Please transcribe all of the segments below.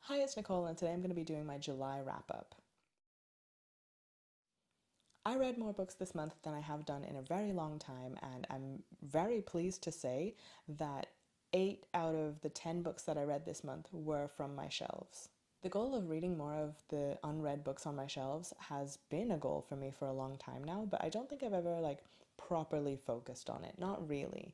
Hi, it's Nicole, and today I'm going to be doing my July wrap-up. I read more books this month than I have done in a very long time, and I'm very pleased to say that 8 out of the 10 books that I read this month were from my shelves. The goal of reading more of the unread books on my shelves has been a goal for me for a long time now, but I don't think I've ever properly focused on it. Not really.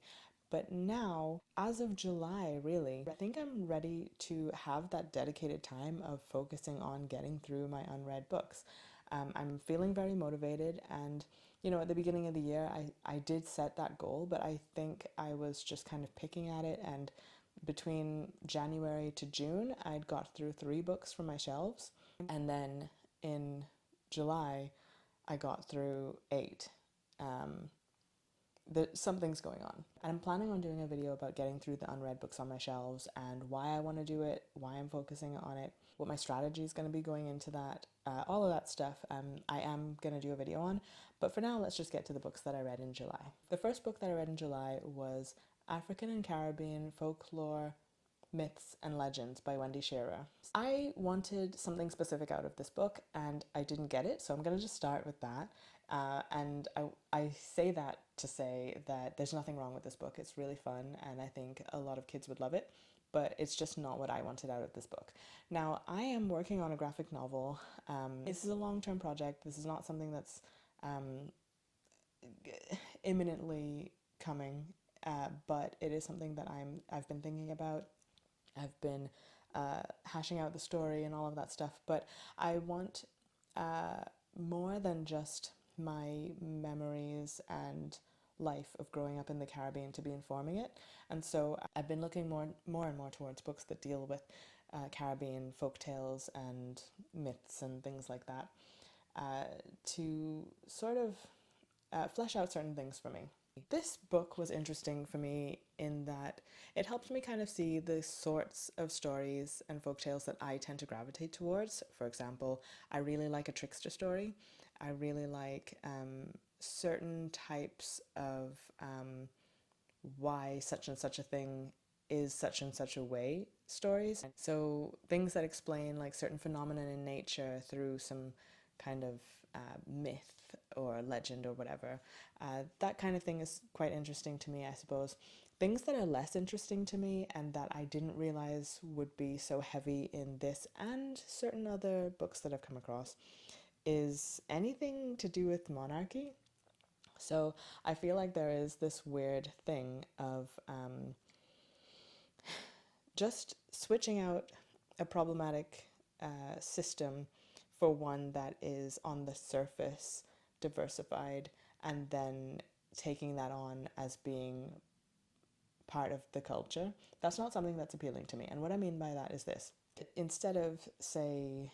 But now, as of July, really, I think I'm ready to have that dedicated time of focusing on getting through my unread books. I'm feeling very motivated, and at the beginning of the year, I did set that goal, but I think I was just kind of picking at it, and between January to June, I'd got through 3 books from my shelves, and then in July, I got through 8. Um, Something's going on. And I'm planning on doing a video about getting through the unread books on my shelves and why I want to do it, why I'm focusing on it, what my strategy is going to be going into that, all of that stuff I am going to do a video on. But for now, let's just get to the books that I read in July. The first book that I read in July was African and Caribbean Folklore, Myths and Legends by Wendy Shearer. I wanted something specific out of this book and I didn't get it, so I'm going to just start with that. And I say that to say that there's nothing wrong with this book. It's really fun and I think a lot of kids would love it, but it's just not what I wanted out of this book. Now, I am working on a graphic novel. This is a long-term project. This is not something that's um, imminently coming, but it is something that I've been thinking about. I've been hashing out the story and all of that stuff, but I want more than just my memories and life of growing up in the Caribbean to be informing it. And so I've been looking more and more towards books that deal with Caribbean folk tales and myths and things like that to sort of flesh out certain things for me. This book was interesting for me in that it helped me kind of see the sorts of stories and folktales that I tend to gravitate towards. For example, I really like a trickster story. I really like certain types of why such and such a thing is such and such a way stories. So things that explain like certain phenomena in nature through some kind of myth or legend or whatever. That kind of thing is quite interesting to me, I suppose. Things that are less interesting to me and that I didn't realize would be so heavy in this and certain other books that I've come across is anything to do with monarchy. So I feel like there is this weird thing of just switching out a problematic system for one that is on the surface diversified and then taking that on as being part of the culture. That's not something that's appealing to me. And what I mean by that is this. Instead of, say,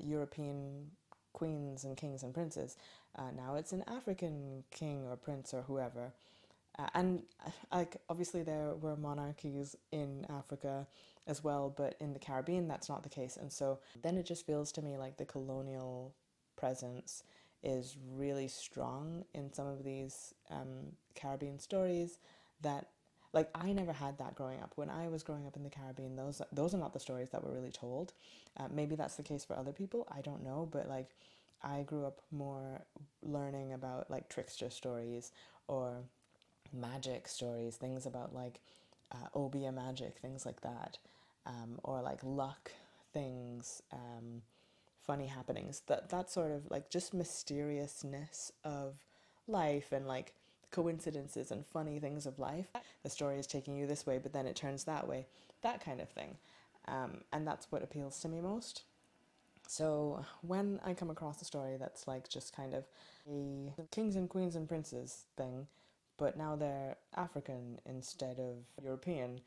European queens and kings and princes, now it's an African king or prince or whoever. And like obviously there were monarchies in Africa as well, but in the Caribbean that's not the case. And so then it just feels to me like the colonial presence is really strong in some of these Caribbean stories that like I never had that growing up. When I was growing up in the Caribbean, those are not the stories that were really told. Maybe that's the case for other people. I don't know, but like I grew up more learning about like trickster stories or magic stories, things about like Obia magic, things like that, or like luck things, funny happenings, that sort of like just mysteriousness of life and like coincidences and funny things of life. The story is taking you this way, but then it turns that way, that kind of thing. And that's what appeals to me most. So when I come across a story that's like just kind of a kings and queens and princes thing, but now they're African instead of European,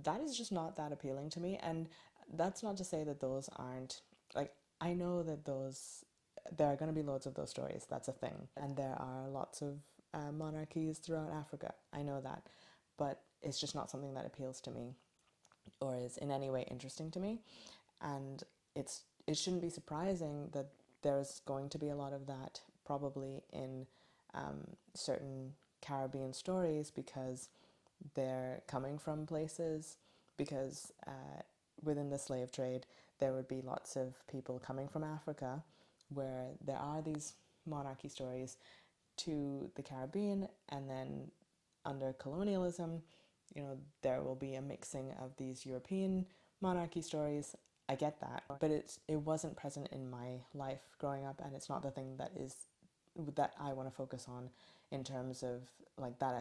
that is just not that appealing to me. And that's not to say that those aren't, like, I know that there are going to be loads of those stories, that's a thing. And there are lots of monarchies throughout Africa, I know that. But it's just not something that appeals to me or is in any way interesting to me. And it shouldn't be surprising that there's going to be a lot of that probably in certain Caribbean stories because they're coming from places, because within the slave trade, there would be lots of people coming from Africa, where there are these monarchy stories, to the Caribbean, and then under colonialism, there will be a mixing of these European monarchy stories. I get that, but it wasn't present in my life growing up, and it's not the thing that I want to focus on in terms of like that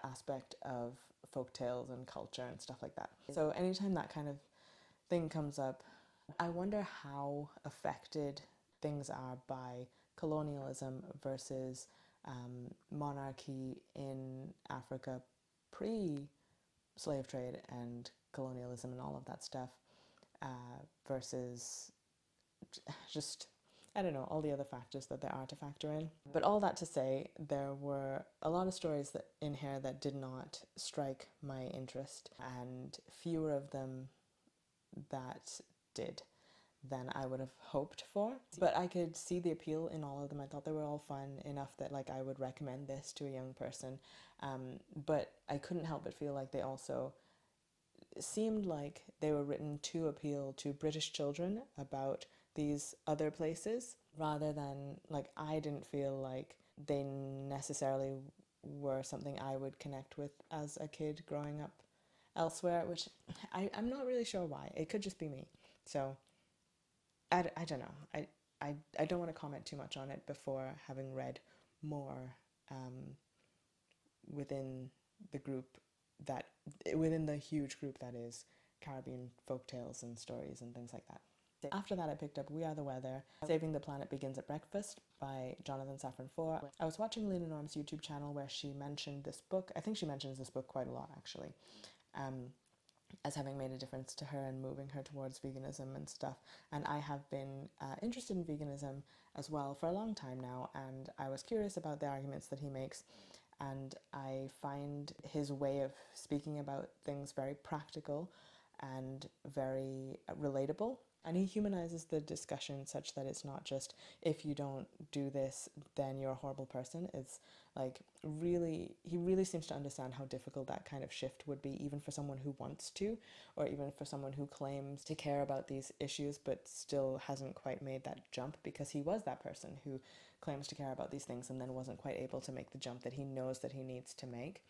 aspect of folk tales and culture and stuff like that. So anytime that kind of thing comes up, I wonder how affected things are by colonialism versus monarchy in Africa pre-slave trade and colonialism and all of that stuff, versus just, I don't know, all the other factors that there are to factor in. But all that to say, there were a lot of stories in here that did not strike my interest, and fewer of them that did than I would have hoped for. But I could see the appeal in all of them. I thought they were all fun enough that like I would recommend this to a young person. But I couldn't help but feel like they also seemed like they were written to appeal to British children about these other places, rather than, like, I didn't feel like they necessarily were something I would connect with as a kid growing up elsewhere, which I'm not really sure why. It could just be me. So I don't know. I don't want to comment too much on it before having read more within the huge group that is Caribbean folktales and stories and things like that. After that, I picked up We Are the Weather, Saving the Planet Begins at Breakfast by Safran Foer. I was watching Lena Norm's YouTube channel where she mentioned this book. I think she mentions this book quite a lot, actually, as having made a difference to her and moving her towards veganism and stuff. And I have been interested in veganism as well for a long time now, and I was curious about the arguments that he makes. And I find his way of speaking about things very practical and very relatable. And he humanizes the discussion such that it's not just, if you don't do this, then you're a horrible person. It's like he really seems to understand how difficult that kind of shift would be, even for someone who wants to, or even for someone who claims to care about these issues but still hasn't quite made that jump, because he was that person who claims to care about these things and then wasn't quite able to make the jump that he knows that he needs to make.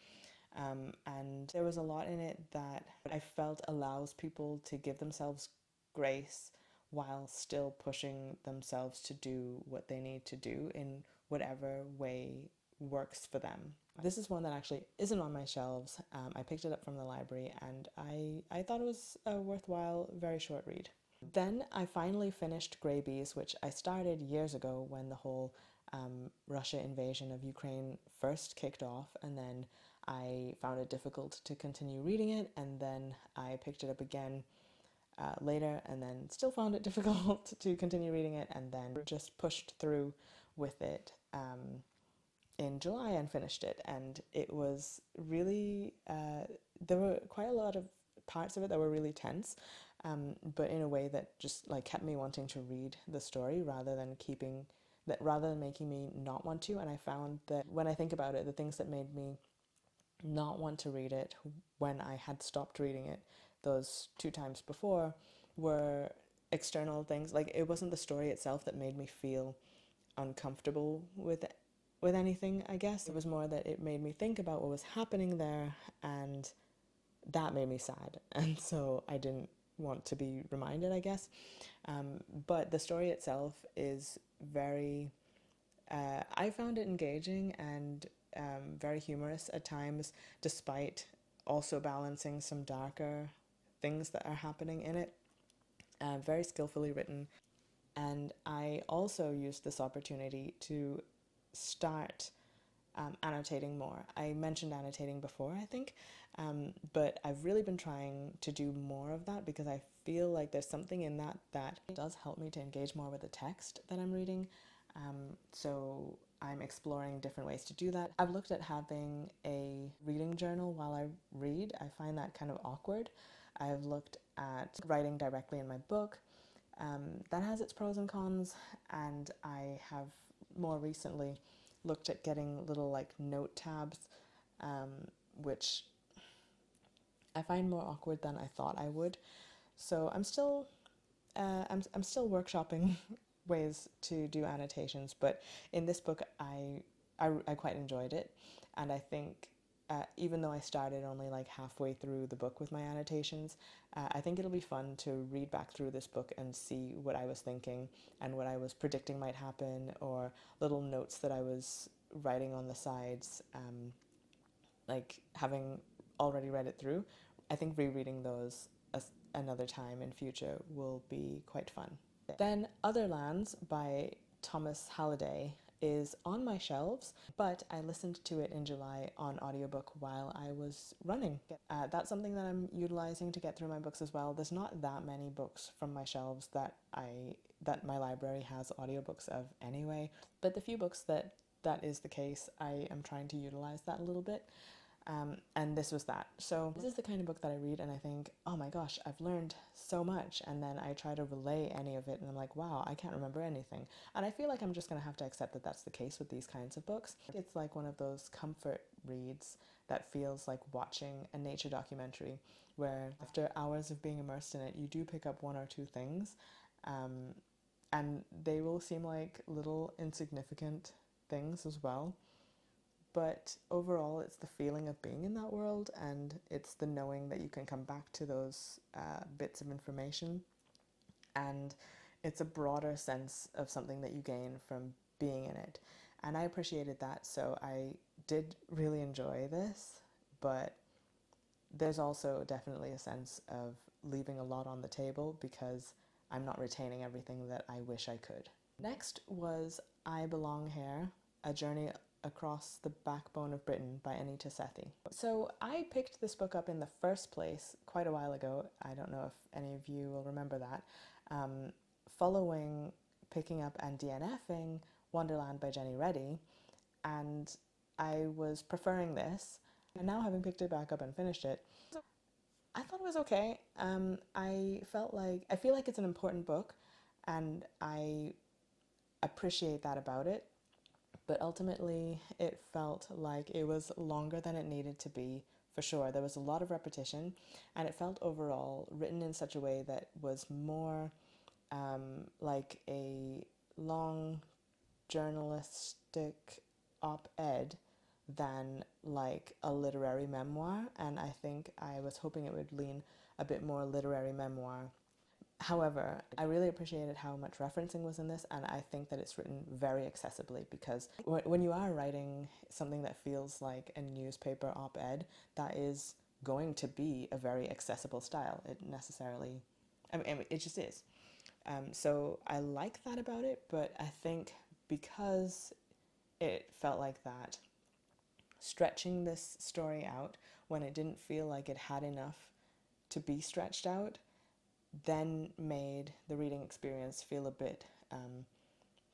And there was a lot in it that I felt allows people to give themselves grace while still pushing themselves to do what they need to do in whatever way works for them. This is one that actually isn't on my shelves. I picked it up from the library, and I thought it was a worthwhile, very short read. Then I finally finished Grey Bees, which I started years ago when the whole Russia invasion of Ukraine first kicked off, and then I found it difficult to continue reading it, and then I picked it up again later, and then still found it difficult to continue reading it, and then just pushed through with it in July and finished it. And it was really, there were quite a lot of parts of it that were really tense, but in a way that just like kept me wanting to read the story rather than making me not want to. And I found that when I think about it, the things that made me not want to read it when I had stopped reading it those 2 times before were external things. Like, it wasn't the story itself that made me feel uncomfortable with anything, I guess. It was more that it made me think about what was happening there, and that made me sad, and so I didn't want to be reminded, I guess. But the story itself is very, I found it engaging and very humorous at times, despite also balancing some darker things that are happening in it. Very skillfully written. And I also used this opportunity to start annotating more. I mentioned annotating before, I think, but I've really been trying to do more of that, because I feel like there's something in that does help me to engage more with the text that I'm reading. So I'm exploring different ways to do that. I've looked at having a reading journal while I read. I find that kind of awkward. I've looked at writing directly in my book. That has its pros and cons, and I have more recently looked at getting little like note tabs, which I find more awkward than I thought I would. So I'm still workshopping ways to do annotations, but in this book I quite enjoyed it, and I think even though I started only like halfway through the book with my annotations, I think it'll be fun to read back through this book and see what I was thinking and what I was predicting might happen, or little notes that I was writing on the sides, like having already read it through. I think rereading those another time in future will be quite fun. Then Otherlands by Thomas Halliday is on my shelves, but I listened to it in July on audiobook while I was running. That's something that I'm utilizing to get through my books as well. There's not that many books from my shelves that my library has audiobooks of anyway, but the few books that is the case, I am trying to utilize that a little bit. And this was that. So this is the kind of book that I read and I think, oh my gosh, I've learned so much, and then I try to relay any of it and I'm like, wow, I can't remember anything. And I feel like I'm just going to have to accept that that's the case with these kinds of books. It's like one of those comfort reads that feels like watching a nature documentary, where after hours of being immersed in it, you do pick up one or two things, and they will seem like little insignificant things as well. But overall, it's the feeling of being in that world, and it's the knowing that you can come back to those bits of information, and it's a broader sense of something that you gain from being in it. And I appreciated that, so I did really enjoy this, but there's also definitely a sense of leaving a lot on the table because I'm not retaining everything that I wish I could. Next was I Belong Here, A Journey Across the Backbone of Britain by Anita Sethi. So I picked this book up in the first place quite a while ago. I don't know if any of you will remember that. Following picking up and DNFing Wonderland by Jenny Reddy, and I was preferring this, and now having picked it back up and finished it, I thought it was okay. I feel like it's an important book, and I appreciate that about it. But ultimately, it felt like it was longer than it needed to be, for sure. There was a lot of repetition, and it felt overall written in such a way that was more like a long journalistic op-ed than like a literary memoir, and I think I was hoping it would lean a bit more literary memoir. However, I really appreciated how much referencing was in this, and I think that it's written very accessibly, because when you are writing something that feels like a newspaper op-ed, that is going to be a very accessible style. It necessarily, I mean it just is. So I like that about it, but I think because it felt like that, stretching this story out when it didn't feel like it had enough to be stretched out then made the reading experience feel a bit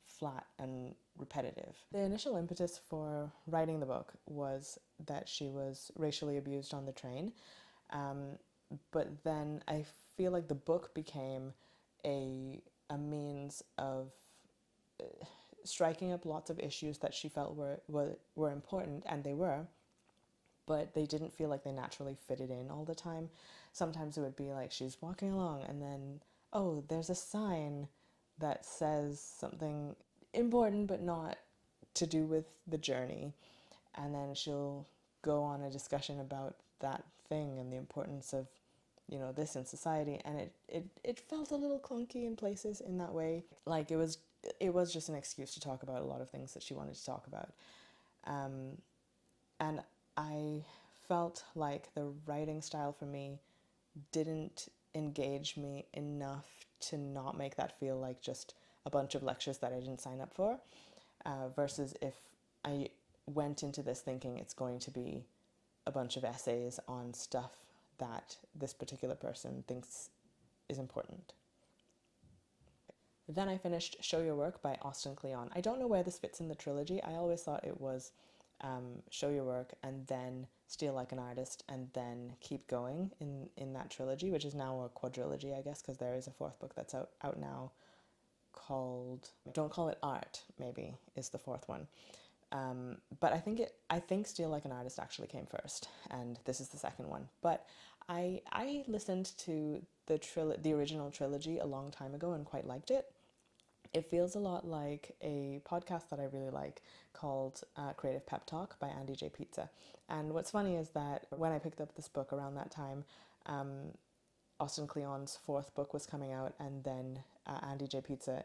flat and repetitive. The initial impetus for writing the book was that she was racially abused on the train, but then I feel like the book became a means of striking up lots of issues that she felt were important, and they were, but they didn't feel like they naturally fitted in all the time. Sometimes it would be like she's walking along and then, oh, there's a sign that says something important but not to do with the journey. And then she'll go on a discussion about that thing and the importance of, you know, this in society. And it felt a little clunky in places in that way. Like it was just an excuse to talk about a lot of things that she wanted to talk about. And I felt like the writing style for me didn't engage me enough to not make that feel like just a bunch of lectures that I didn't sign up for, versus if I went into this thinking it's going to be a bunch of essays on stuff that this particular person thinks is important. Then I finished Show Your Work by Kleon. I don't know where this fits in the trilogy. I always thought it was Show Your Work and then Steal Like an Artist and then keep going in that trilogy, which is now a quadrilogy, I guess, because there is a fourth book that's out now called Don't Call It Art, maybe, is the fourth one. But I think Steal Like an Artist actually came first, and this is the second one. But I listened to the original trilogy a long time ago and quite liked it. It feels a lot like a podcast that I really like called Creative Pep Talk by Andy J. Pizza. And what's funny is that when I picked up this book around that time, Austin Kleon's fourth book was coming out, and then Andy J. Pizza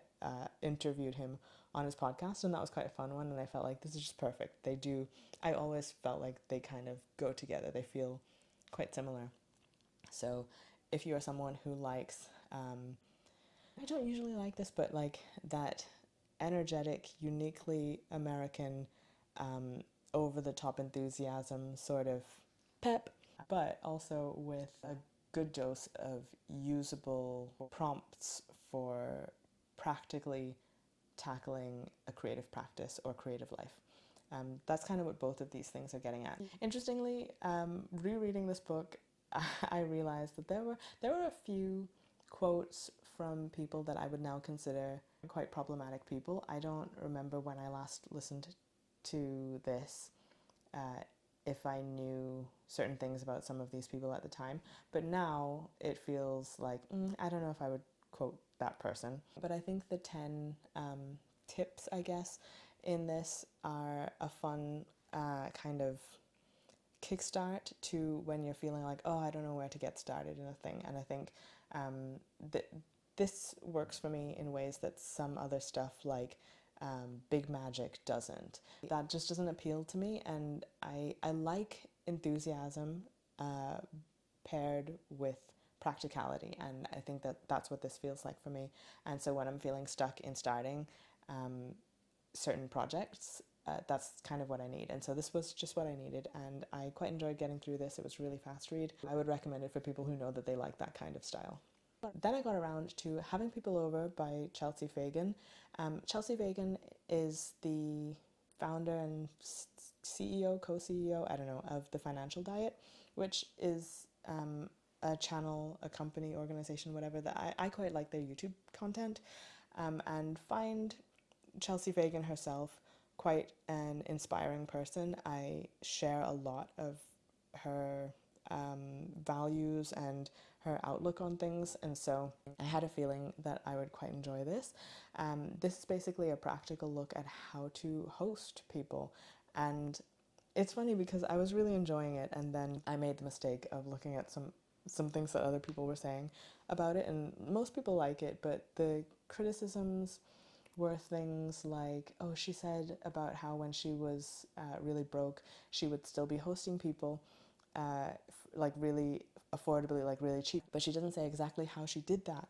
interviewed him on his podcast, and that was quite a fun one, and I felt like this is just perfect. I always felt like they kind of go together. They feel quite similar. So if you are someone who likes, I don't usually like this, but like that energetic, uniquely American, over-the-top enthusiasm sort of pep, but also with a good dose of usable prompts for practically tackling a creative practice or creative life. That's kind of what both of these things are getting at. Interestingly, rereading this book, I realized that there were a few quotes from people that I would now consider quite problematic people. I don't remember when I last listened to this, if I knew certain things about some of these people at the time, but now it feels like, I don't know if I would quote that person. But I think the 10 tips, I guess, in this are a fun kind of kickstart to when you're feeling like, oh, I don't know where to get started in a thing. And I think this works for me in ways that some other stuff like big magic doesn't. That just doesn't appeal to me, and I like enthusiasm paired with practicality, and I think that that's what this feels like for me. And so when I'm feeling stuck in starting certain projects, that's kind of what I need, and so this was just what I needed, and I quite enjoyed getting through this. It was a really fast read. I would recommend it for people who know that they like that kind of style. Then I got around to Having People Over by Chelsea Fagan. Chelsea Fagan is the founder and CEO, co-CEO, I don't know, of The Financial Diet, which is a channel, a company, organization, whatever, that I quite like their YouTube content, and find Chelsea Fagan herself quite an inspiring person. I share a lot of her values and her outlook on things, and so I had a feeling that I would quite enjoy this. This is basically a practical look at how to host people, and it's funny because I was really enjoying it, and then I made the mistake of looking at some things that other people were saying about it, and most people like it, but the criticisms were things like, oh, she said about how when she was really broke, she would still be hosting people like really affordably, like really cheap, but she doesn't say exactly how she did that.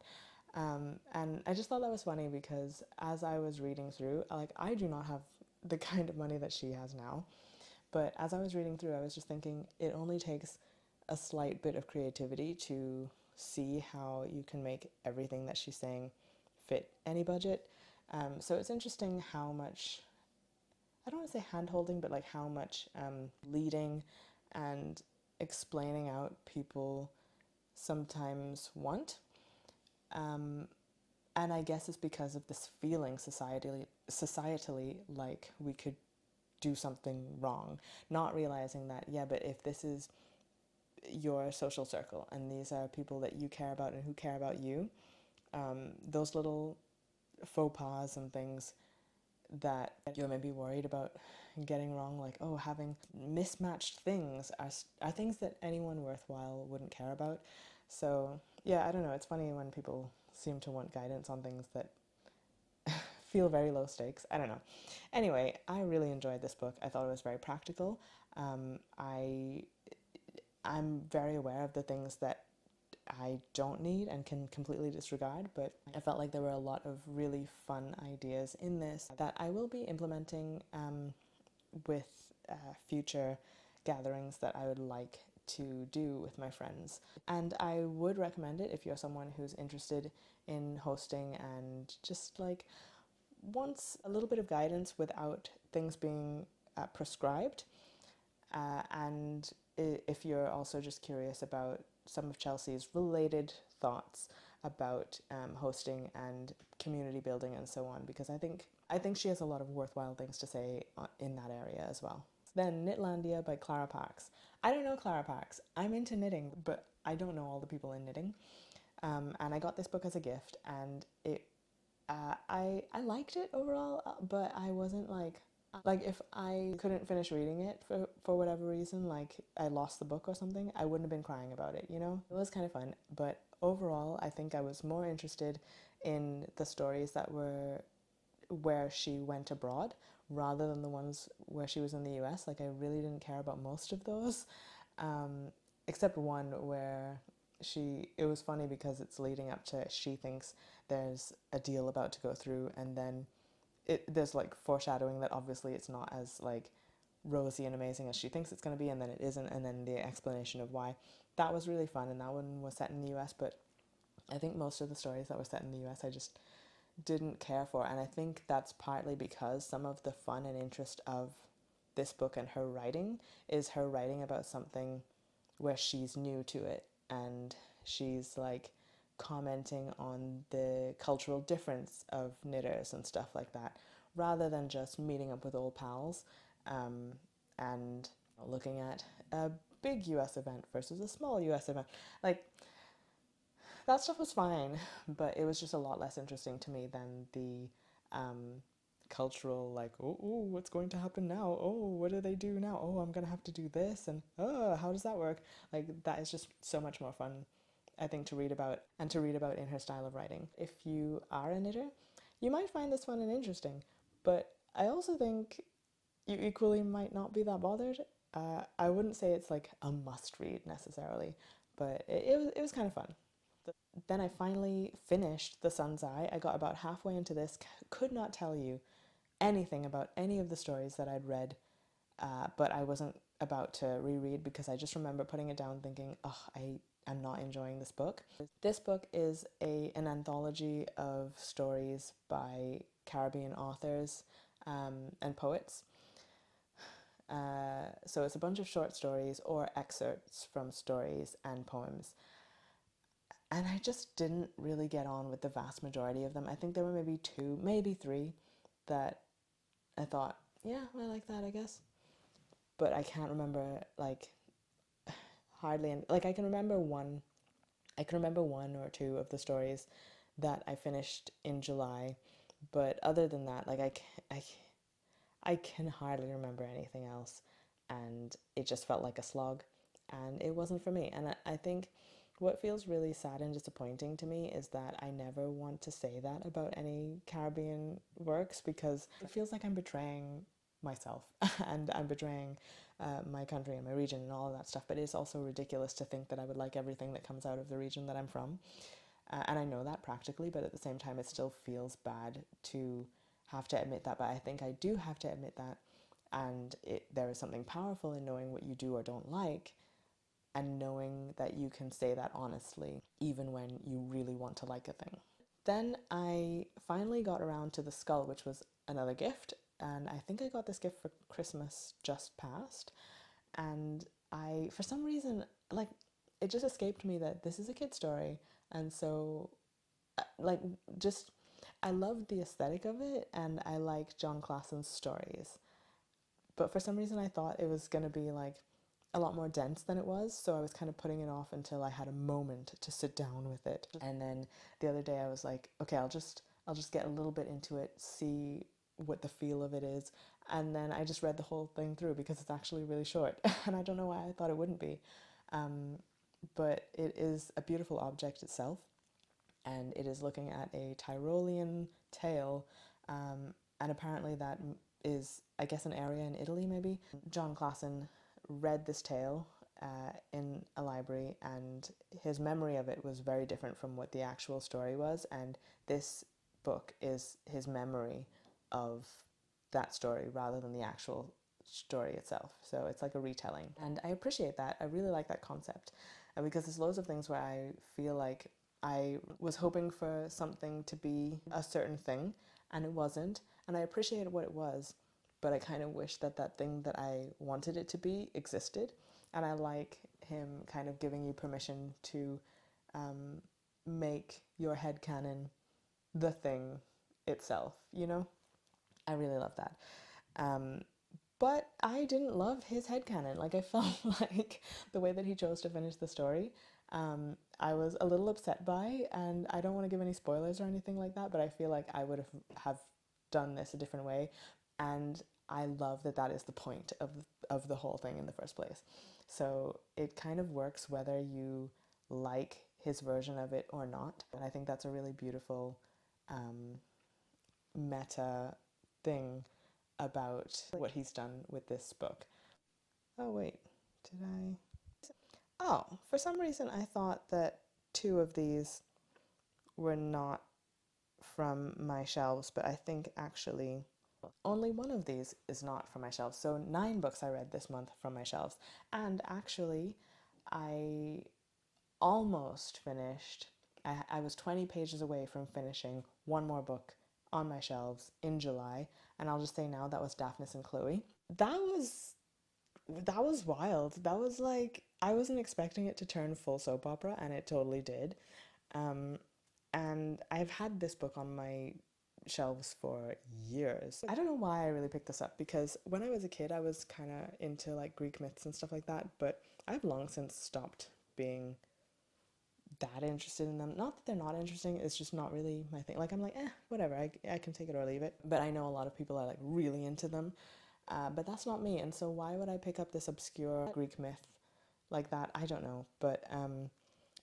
And I just thought that was funny because as I was reading through, like, I do not have the kind of money that she has now, but as I was reading through, I was just thinking it only takes a slight bit of creativity to see how you can make everything that she's saying fit any budget. So it's interesting how much, I don't want to say hand-holding, but like how much leading and explaining out people sometimes want. And I guess it's because of this feeling societally like we could do something wrong, not realizing that, yeah, but if this is your social circle and these are people that you care about and who care about you, those little faux pas and things that you're maybe worried about getting wrong, like, oh, having mismatched things are things that anyone worthwhile wouldn't care about. So yeah, I don't know, it's funny when people seem to want guidance on things that feel very low stakes. I don't know. Anyway, I really enjoyed this book. I thought it was very practical. I'm very aware of the things that I don't need and can completely disregard, but I felt like there were a lot of really fun ideas in this that I will be implementing with future gatherings that I would like to do with my friends. And I would recommend it if you're someone who's interested in hosting and just like wants a little bit of guidance without things being prescribed. And if you're also just curious about some of Chelsea's related thoughts about hosting and community building and so on, because I think she has a lot of worthwhile things to say in that area as well. Then Knitlandia by Clara Parks. I don't know Clara Parks. I'm into knitting, but I don't know all the people in knitting. And I got this book as a gift, and I liked it overall, but I wasn't like if I couldn't finish reading it for whatever reason, like I lost the book or something, I wouldn't have been crying about it, you know? It was kind of fun, but overall I think I was more interested in the stories that were where she went abroad rather than the ones where she was in the US. Like I really didn't care about most of those, except one where it was funny because it's leading up to she thinks there's a deal about to go through, and then there's like foreshadowing that obviously it's not as like rosy and amazing as she thinks it's going to be, and then it isn't, and then the explanation of why. That was really fun, and that one was set in the US, but I think most of the stories that were set in the US I just didn't care for, and I think that's partly because some of the fun and interest of this book and her writing is her writing about something where she's new to it, and she's like commenting on the cultural difference of knitters and stuff like that, rather than just meeting up with old pals, and looking at a big US event versus a small US event. Like, that stuff was fine, but it was just a lot less interesting to me than the cultural, like, oh, what's going to happen now? Oh, what do they do now? Oh, I'm going to have to do this, and oh, how does that work? Like, that is just so much more fun, I think, to read about, and to read about in her style of writing. If you are a knitter, you might find this fun and interesting, but I also think you equally might not be that bothered. I wouldn't say it's like a must read necessarily, but it was kind of fun. Then I finally finished The Sun's Eye. I got about halfway into this, could not tell you anything about any of the stories that I'd read, but I wasn't about to reread because I just remember putting it down thinking, oh, I am not enjoying this book. This book is an anthology of stories by Caribbean authors and poets. So it's a bunch of short stories or excerpts from stories and poems. And I just didn't really get on with the vast majority of them. I think there were maybe two, maybe three that I thought, yeah, I like that, I guess. But I can't remember, like, hardly any, like I can remember one or two of the stories that I finished in July, but other than that, like I can hardly remember anything else, and it just felt like a slog, and it wasn't for me. And I think what feels really sad and disappointing to me is that I never want to say that about any Caribbean works, because it feels like I'm betraying myself and I'm betraying my country and my region and all of that stuff. But it's also ridiculous to think that I would like everything that comes out of the region that I'm from. And I know that practically, but at the same time, it still feels bad to have to admit that. But I think I do have to admit that. And there is something powerful in knowing what you do or don't like, and knowing that you can say that honestly, even when you really want to like a thing. Then I finally got around to The Skull, which was another gift, and I think I got this gift for Christmas just past, and for some reason, like, it just escaped me that this is a kid's story, and so, like, just, I loved the aesthetic of it, and I like Jon Klassen's stories, but for some reason I thought it was going to be, like, a lot more dense than it was, so I was kind of putting it off until I had a moment to sit down with it. And then the other day I was like, okay, I'll just get a little bit into it, see what the feel of it is, and then I just read the whole thing through because it's actually really short, and I don't know why I thought it wouldn't be, but it is a beautiful object itself, and it is looking at a Tyrolean tale, and apparently that is, I guess, an area in Italy maybe. Jon Klassen read this tale in a library, and his memory of it was very different from what the actual story was, and this book is his memory of that story rather than the actual story itself. So it's like a retelling, and I appreciate that. I really like that concept, because there's loads of things where I feel like I was hoping for something to be a certain thing and it wasn't, and I appreciated what it was, but I kind of wish that that thing that I wanted it to be existed. And I like him kind of giving you permission to make your headcanon the thing itself, you know? I really love that. But I didn't love his headcanon. Like, I felt like the way that he chose to finish the story, I was a little upset by, and I don't want to give any spoilers or anything like that, but I feel like I would have done this a different way, and I love that that is the point of the whole thing in the first place. So it kind of works whether you like his version of it or not, and I think that's a really beautiful meta thing about what he's done with this book. Oh wait, did I? Oh, for some reason I thought that two of these were not from my shelves, but I think actually only one of these is not from my shelves. So 9 books I read this month from my shelves. And actually, I almost finished. I was 20 pages away from finishing one more book on my shelves in July, and I'll just say now that was Daphnis and Chloe. That was wild. That was like, I wasn't expecting it to turn full soap opera, and it totally did. And I've had this book on my shelves for years. I don't know why I really picked this up, because when I was a kid I was kind of into like Greek myths and stuff like that, but I've long since stopped being that interested in them. Not that they're not interesting, it's just not really my thing. Like I'm like, whatever, I can take it or leave it. But I know a lot of people are like really into them, but that's not me. And so why would I pick up this obscure Greek myth like that? I don't know, but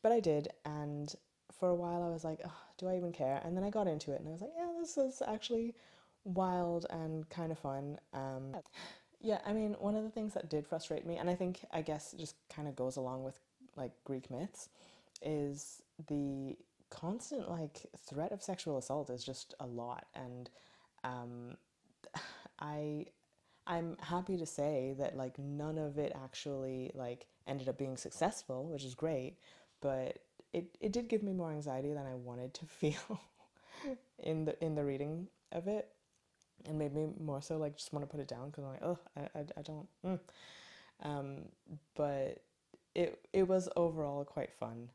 I did, and for a while I was like, oh, do I even care? And then I got into it and I was like, yeah, this is actually wild and kind of fun. Yeah, I mean, one of the things that did frustrate me, and I guess it just kind of goes along with like Greek myths, is the constant like threat of sexual assault is just a lot. And I I'm happy to say that like none of it actually like ended up being successful, which is great, but it did give me more anxiety than I wanted to feel in the reading of it, and made me more so like just want to put it down because I'm like, oh, I don't. But it was overall quite fun.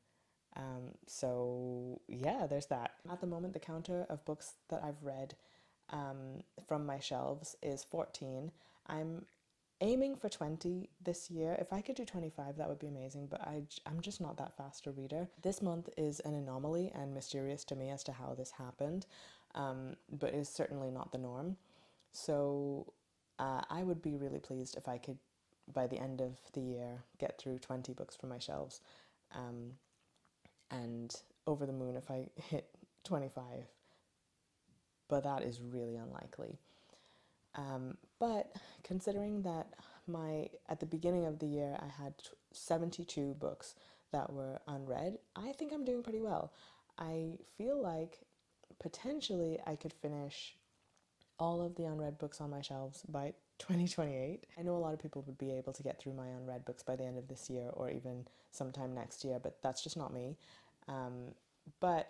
So yeah, there's that. At the moment, the counter of books that I've read from my shelves is 14. I'm aiming for 20 this year. If I could do 25, that would be amazing, but I'm just not that fast a reader. This month is an anomaly and mysterious to me as to how this happened, but is certainly not the norm. So I would be really pleased if I could, by the end of the year, get through 20 books from my shelves, and over the moon if I hit 25, but that is really unlikely. But considering that at the beginning of the year I had 72 books that were unread, I think I'm doing pretty well. I feel like potentially I could finish all of the unread books on my shelves by 2028. I know a lot of people would be able to get through my unread books by the end of this year or even sometime next year, but that's just not me. But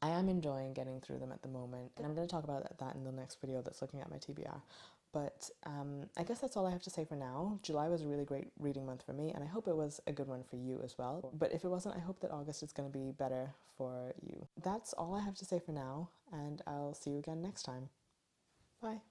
I am enjoying getting through them at the moment, and I'm going to talk about that in the next video that's looking at my TBR. But I guess that's all I have to say for now. July was a really great reading month for me, and I hope it was a good one for you as well. But if it wasn't, I hope that August is going to be better for you. That's all I have to say for now, and I'll see you again next time. Bye.